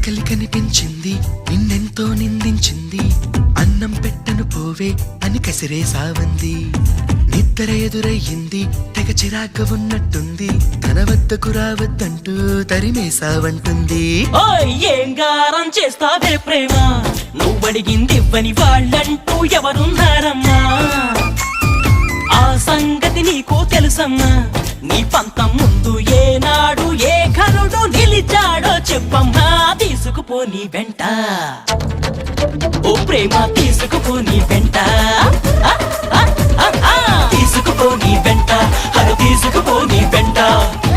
ఆకలి కనిపించింది నిన్నెంతో నిందించింది అన్నం పెట్టను పోవే అని కసిరేసావంది నిద్ర ఎదురయ్యింది తెగ చిరాగ్గా ఉన్నట్టుంది తన వద్దకు రావద్దంటూ తరిమేసావంటుంది ఏం గారం చేస్తావే ప్రేమ నువ్వడిగింది ఇవ్వని వాళ్ళంటూ ఎవరున్నారమ్మా ఆ సంగతి నీకు తెలుసమ్మా నీ పంతం ముందు ఏనాడు ఏ ఘనుడు నిలిచాడో చెప్పమ్మా తీసుకుపో నీ వెంట ఓ ప్రేమ తీసుకుపో